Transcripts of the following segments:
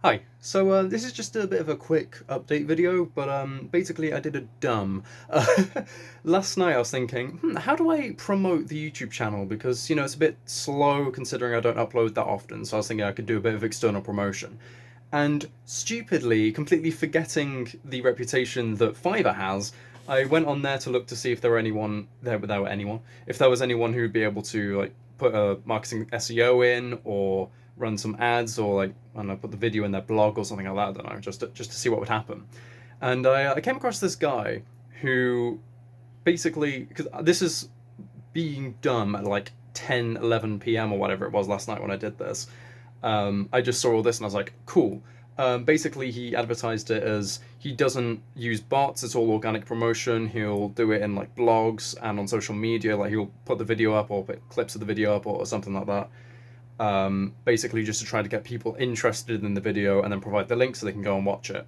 Hi. This is just a bit of a quick update video, but basically I did a dumb. Last night I was thinking, how do I promote the YouTube channel? Because, it's a bit slow considering I don't upload that often, so I was thinking I could do a bit of external promotion. And stupidly, completely forgetting the reputation that Fiverr has, I went on there to look to see if there were anyone there, but there were anyone. If there was anyone who would be able to like put a marketing SEO in or run some ads or like I don't know, put the video in their blog or something like that. I don't know, just to see what would happen. And I came across this guy who basically because this is being done at like 10, 11 p.m. or whatever it was last night when I did this. I just saw all this and I was like, cool. Basically, he advertised it as he doesn't use bots. It's all organic promotion. He'll do it in like blogs and on social media. Like he'll put the video up or put clips of the video up or something like that. Basically, just to try to get people interested in the video and then provide the link so they can go and watch it.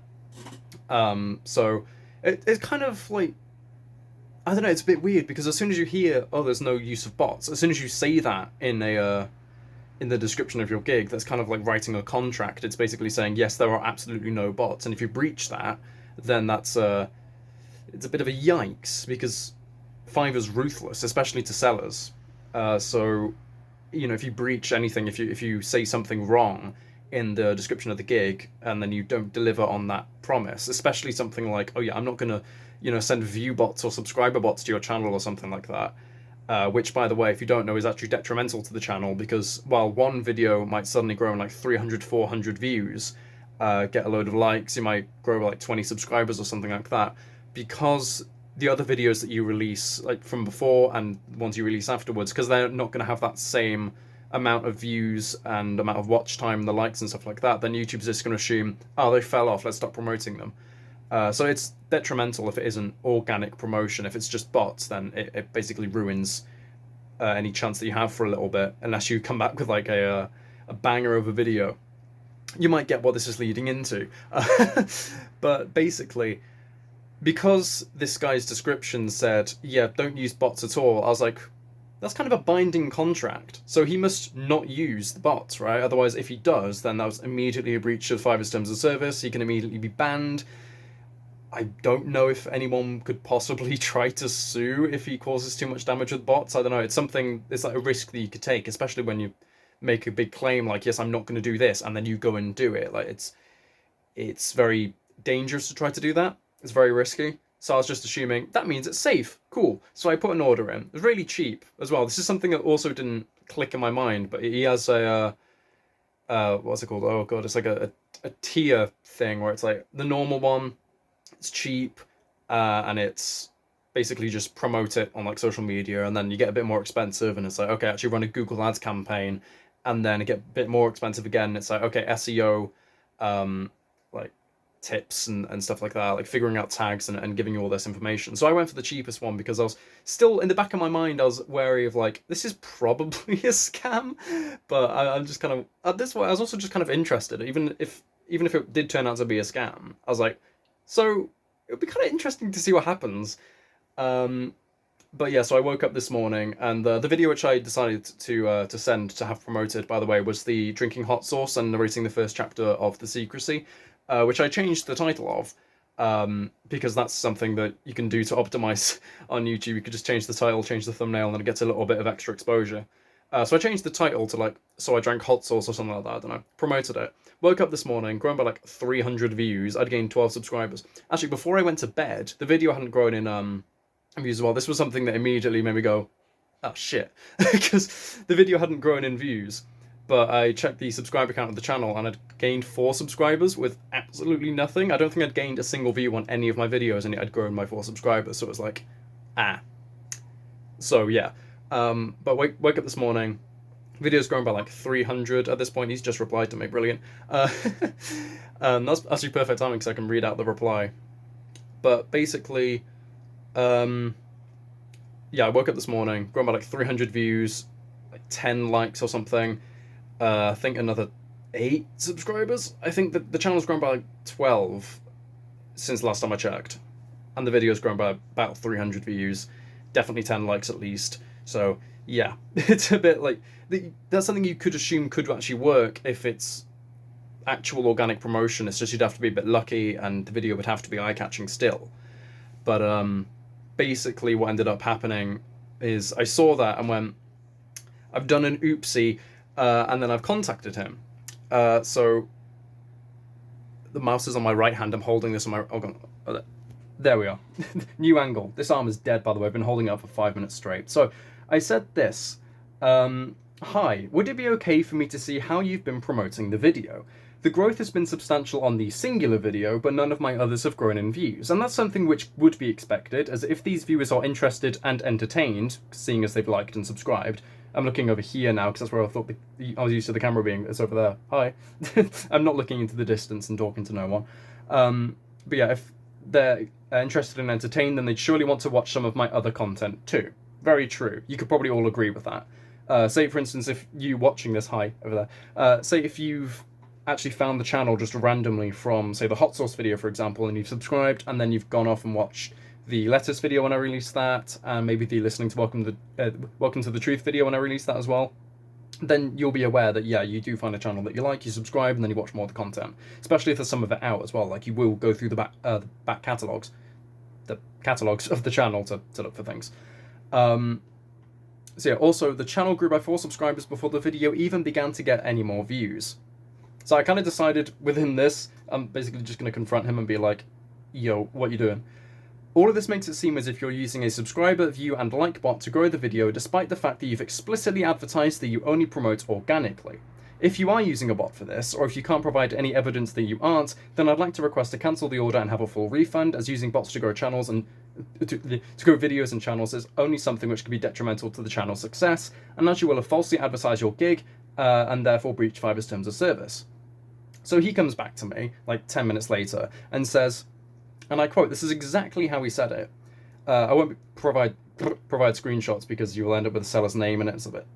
It's kind of like I don't know. It's a bit weird because as soon as you hear, oh, there's no use of bots, as soon as you say that in the description of your gig, that's kind of like writing a contract. It's basically saying yes, there are absolutely no bots, and if you breach that, then it's a bit of a yikes because Fiverr's ruthless, especially to sellers. So if you breach anything, if you say something wrong in the description of the gig and then you don't deliver on that promise, especially something like, oh yeah, I'm not gonna send view bots or subscriber bots to your channel or something like that, which, by the way, if you don't know, is actually detrimental to the channel because while one video might suddenly grow in like 300, 400 views, get a load of likes, you might grow like 20 subscribers or something like that, because the other videos that you release, like from before and ones you release afterwards, because they're not going to have that same amount of views and amount of watch time, the likes and stuff like that, then YouTube's just going to assume, oh, they fell off, let's stop promoting them. So it's detrimental if it isn't organic promotion. If it's just bots, then it basically ruins any chance that you have for a little bit, unless you come back with like a banger of a video. You might get what this is leading into. But basically, because this guy's description said, yeah, don't use bots at all, I was like, that's kind of a binding contract. So he must not use the bots, right? Otherwise, if he does, then that was immediately a breach of Fiverr's terms of service. He can immediately be banned. I don't know if anyone could possibly try to sue if he causes too much damage with bots. I don't know. It's like a risk that you could take, especially when you make a big claim like, yes, I'm not going to do this, and then you go and do it. Like it's very dangerous to try to do that. It's very risky. So I was just assuming that means it's safe. Cool. So I put an order in. It was really cheap as well. This is something that also didn't click in my mind, but he has what's it called? Oh god, it's like a tier thing where it's like the normal one, it's cheap, and it's basically just promote it on like social media, and then you get a bit more expensive, and it's like, okay, actually run a Google Ads campaign, and then it get a bit more expensive again. It's like, okay, SEO, like tips and stuff like that, like figuring out tags and giving you all this information. So I went for the cheapest one because I was still in the back of my mind, I was wary of like, this is probably a scam, but I'm just kind of at this point. I was also just kind of interested, even if it did turn out to be a scam. I was like, so it would be kind of interesting to see what happens. Um, but yeah, so I woke up this morning, and the video which I decided to send to have promoted, by the way, was the drinking hot sauce and narrating the first chapter of The Secrecy, which I changed the title of. Because that's something that you can do to optimize on YouTube. You could just change the title, change the thumbnail, and it gets a little bit of extra exposure. So I changed the title to like, so I drank hot sauce or something like that. I don't know. Promoted it. Woke up this morning, grown by like 300 views. I'd gained 12 subscribers. Actually, before I went to bed, the video hadn't grown in views as well. This was something that immediately made me go, oh shit, because the video hadn't grown in views. But I checked the subscriber count of the channel and I'd gained 4 subscribers with absolutely nothing. I don't think I'd gained a single view on any of my videos, and yet I'd grown my 4 subscribers. So it was like, ah. So yeah. But wake up this morning. Video's grown by like 300 at this point. He's just replied to me. Brilliant. That's actually perfect timing because I can read out the reply. But basically, um, yeah, I woke up this morning, grown by like 300 views, like 10 likes or something. I think another 8 subscribers. I think that the channel's grown by like 12 since last time I checked, and the video's grown by about 300 views, definitely 10 likes at least. So yeah, it's a bit like that's something you could assume could actually work if it's actual organic promotion. It's just you'd have to be a bit lucky, and the video would have to be eye-catching still. But basically, what ended up happening is I saw that and went, I've done an oopsie, and then I've contacted him. So the mouse is on my right hand. I'm holding this on my. Oh, there we are. New angle. This arm is dead, by the way. I've been holding it up for 5 minutes straight. So I said this. Hi, would it be okay for me to see how you've been promoting the video? The growth has been substantial on the singular video, but none of my others have grown in views, and that's something which would be expected, as if these viewers are interested and entertained, seeing as they've liked and subscribed. I'm looking over here now, because that's where I thought I was used to the camera being. It's over there. Hi. I'm not looking into the distance and talking to no one. But yeah, if they're interested and entertained, then they'd surely want to watch some of my other content too. Very true. You could probably all agree with that. Say, for instance, if you watching this, hi, over there, say if you've actually found the channel just randomly from, say, the hot sauce video, for example, and you've subscribed, and then you've gone off and watched the lettuce video when I released that, and maybe the listening to Welcome to the Truth video when I released that as well, then you'll be aware that, yeah, you do find a channel that you like, you subscribe, and then you watch more of the content. Especially if there's some of it out as well, like you will go through the back catalogs of the channel to look for things. So yeah, also, the channel grew by 4 subscribers before the video even began to get any more views. So I kind of decided within this, I'm basically just going to confront him and be like, yo, what you doing? All of this makes it seem as if you're using a subscriber, view, and like bot to grow the video, despite the fact that you've explicitly advertised that you only promote organically. If you are using a bot for this, or if you can't provide any evidence that you aren't, then I'd like to request to cancel the order and have a full refund, as using bots to grow channels and to grow videos and channels is only something which can be detrimental to the channel's success, and as you will have falsely advertised your gig, and therefore breach Fiverr's terms of service. So he comes back to me, like 10 minutes later, and says, and I quote, this is exactly how he said it. I won't provide screenshots because you will end up with the seller's name in it. It's a bit,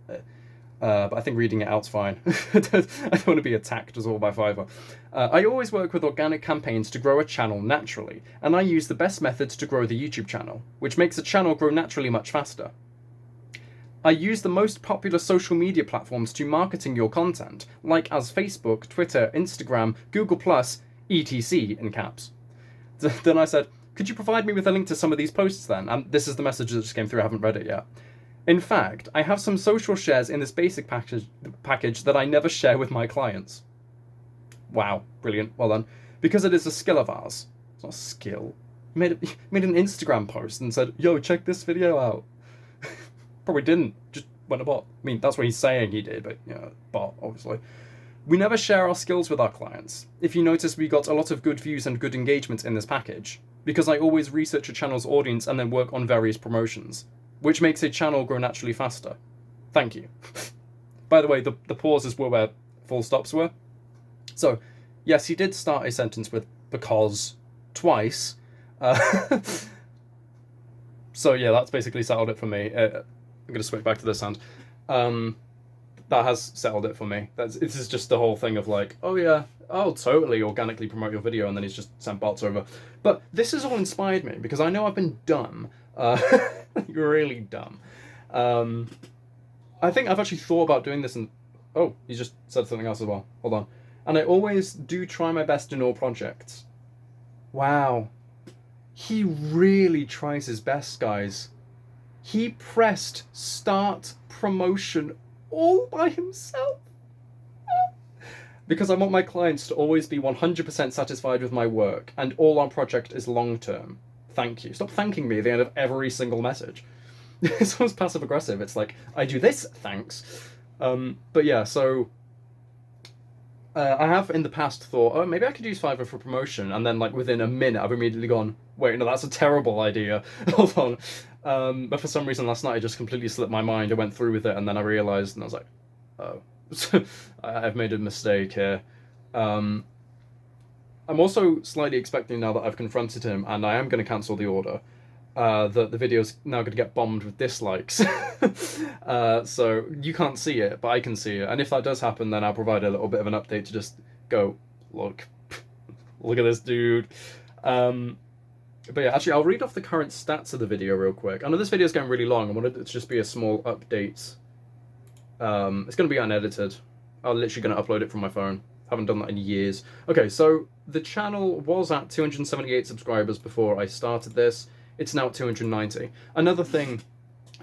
but I think reading it out's fine. I don't want to be attacked as well by Fiverr. I always work with organic campaigns to grow a channel naturally, and I use the best methods to grow the YouTube channel, which makes a channel grow naturally much faster. I use the most popular social media platforms to marketing your content, like as Facebook, Twitter, Instagram, Google+, etc. in caps. Then I said, could you provide me with a link to some of these posts then? And this is the message that just came through, I haven't read it yet. In fact, I have some social shares in this basic package that I never share with my clients. Wow, brilliant, well done. Because it is a skill of ours. It's not a skill. He made an Instagram post and said, yo, check this video out. Probably didn't, just went a bot. I mean, that's what he's saying he did, but, you know, bot, obviously. We never share our skills with our clients. If you notice, we got a lot of good views and good engagement in this package, because I always research a channel's audience and then work on various promotions, which makes a channel grow naturally faster. Thank you. By the way, the pauses were where full stops were. So, yes, he did start a sentence with because twice. So yeah, that's basically settled it for me. I'm going to switch back to this hand. That has settled it for me. This is just the whole thing of like, oh yeah, I'll totally organically promote your video, and then he's just sent bots over. But this has all inspired me, because I know I've been dumb. Really dumb. I think I've actually thought about doing this, and oh, he just said something else as well. Hold on. And I always do try my best in all projects. Wow. He really tries his best, guys. He pressed start promotion all by himself. Because I want my clients to always be 100% satisfied with my work, and all our project is long-term. Thank you. Stop thanking me at the end of every single message. It's almost passive-aggressive. It's like, I do this, thanks. But yeah, so I have in the past thought, oh, maybe I could use Fiverr for promotion, and then like within a minute I've immediately gone, wait, no, that's a terrible idea. Hold on. But for some reason last night it just completely slipped my mind. I went through with it, and then I realised, and I was like, oh, I've made a mistake here. I'm also slightly expecting, now that I've confronted him, and I am going to cancel the order, that the video's now going to get bombed with dislikes. So you can't see it, but I can see it. And if that does happen, then I'll provide a little bit of an update to just go, look at this dude. But yeah, actually, I'll read off the current stats of the video real quick. I know this video's going really long. I wanted it to just be a small update. It's going to be unedited. I'm literally going to upload it from my phone. Haven't done that in years. Okay, so the channel was at 278 subscribers before I started this. It's now at 290. Another thing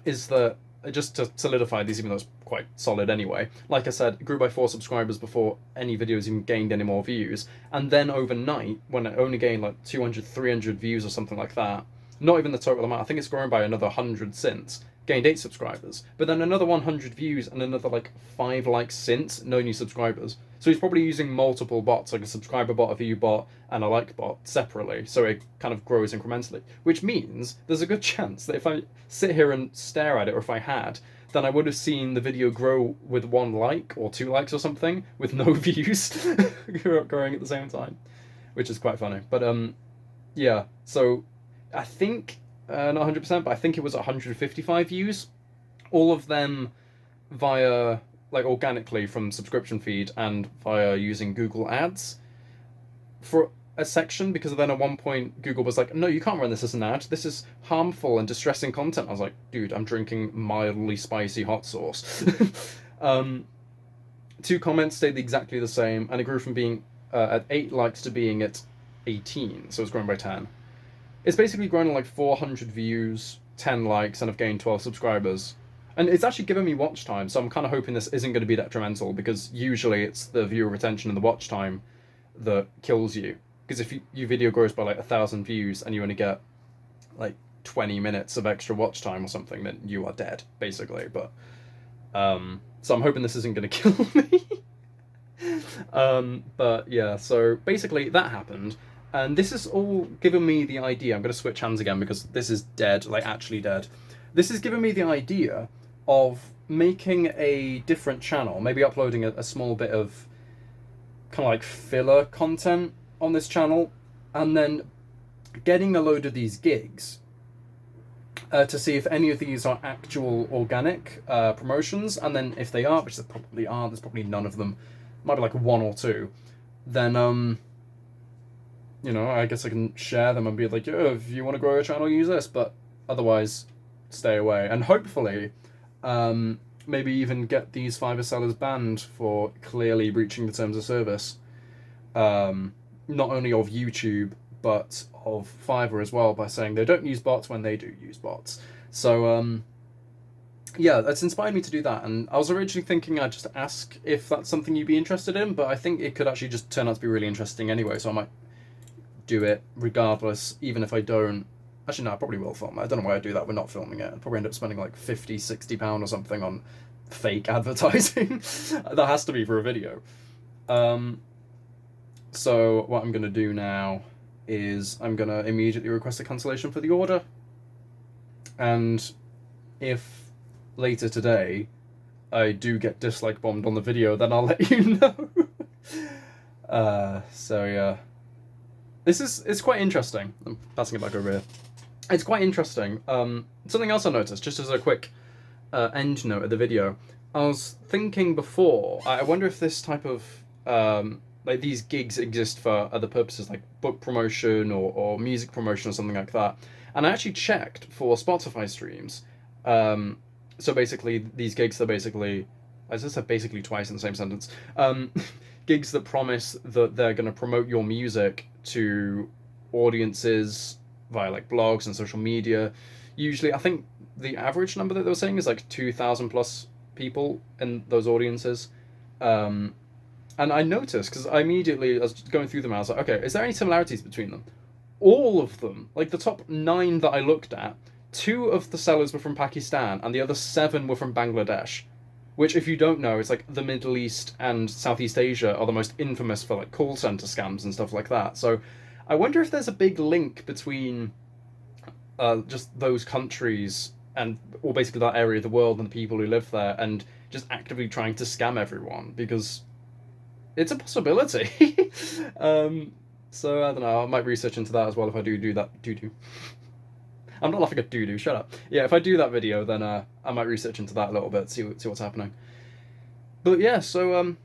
is that, just to solidify these, even though it's quite solid anyway, like I said, it grew by 4 subscribers before any videos even gained any more views. And then overnight, when it only gained like 200, 300 views or something like that, not even the total amount, I think it's grown by another 100 since, gained 8 subscribers. But then another 100 views and another like 5 likes since, no new subscribers. So he's probably using multiple bots, like a subscriber bot, a view bot, and a like bot separately, so it kind of grows incrementally. Which means there's a good chance that if I sit here and stare at it, or if I had, then I would have seen the video grow with 1 like or 2 likes or something, with no views growing at the same time, which is quite funny. But yeah, so I think, not 100%, but I think it was 155 views, all of them via, like, organically from subscription feed and via using Google Ads for a section, because then at one point Google was like, no, you can't run this as an ad, this is harmful and distressing content. I was like, dude, I'm drinking mildly spicy hot sauce. 2 comments stayed exactly the same, and it grew from being at 8 likes to being at 18, so it's grown by 10. It's basically grown to like 400 views, 10 likes, and I've gained 12 subscribers. And it's actually given me watch time, so I'm kind of hoping this isn't going to be detrimental, because usually it's the viewer retention and the watch time that kills you. Because if your video grows by like 1,000 views and you only get like 20 minutes of extra watch time or something, then you are dead, basically. But so I'm hoping this isn't going to kill me. But yeah, so basically that happened. And this has all given me the idea. I'm going to switch hands again because this is dead, like actually dead. This has given me the idea of making a different channel, maybe uploading a small bit of kind of like filler content on this channel, and then getting a load of these gigs to see if any of these are actual organic promotions, and then if they are, which there probably are, there's probably none of them, might be like 1 or 2, then you know, I guess I can share them and be like, yo, if you want to grow your channel, use this, but otherwise, stay away. And hopefully, maybe even get these Fiverr sellers banned for clearly breaching the terms of service. Not only of YouTube, but of Fiverr as well, by saying they don't use bots when they do use bots. So, yeah, that's inspired me to do that. And I was originally thinking I'd just ask if that's something you'd be interested in, but I think it could actually just turn out to be really interesting anyway, so I might do it regardless, even if I don't. Actually, no, I probably will film it. I don't know why I do that. We're not filming it. I'll probably end up spending like £50, £60 or something on fake advertising. That has to be for a video. So what I'm going to do now is I'm going to immediately request a cancellation for the order. And if later today I do get dislike bombed on the video, then I'll let you know. So yeah. It's quite interesting. I'm passing it back over here. It's quite interesting. Something else I noticed, just as a quick end note of the video, I was thinking before, I wonder if this type of, like these gigs exist for other purposes, like book promotion or music promotion or something like that. And I actually checked for Spotify streams. So basically, these gigs are basically, I just said basically twice in the same sentence, gigs that promise that they're going to promote your music to audiences via like blogs and social media. Usually, I think the average number that they were saying is like 2,000 plus people in those audiences. And I noticed, because I was going through them, I was like, okay, is there any similarities between them? All of them, like the top 9 that I looked at, 2 of the sellers were from Pakistan and the other 7 were from Bangladesh. Which, if you don't know, it's like the Middle East and Southeast Asia are the most infamous for like call center scams and stuff like that. So I wonder if there's a big link between just those countries or basically that area of the world and the people who live there, and just actively trying to scam everyone, because it's a possibility. So I don't know, I might research into that as well if I do that. I'm not laughing at doo-doo, shut up. Yeah, if I do that video, then I might research into that a little bit, see what's happening. But yeah, so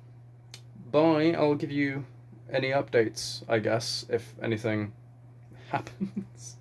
bye. I'll give you any updates, I guess, if anything happens.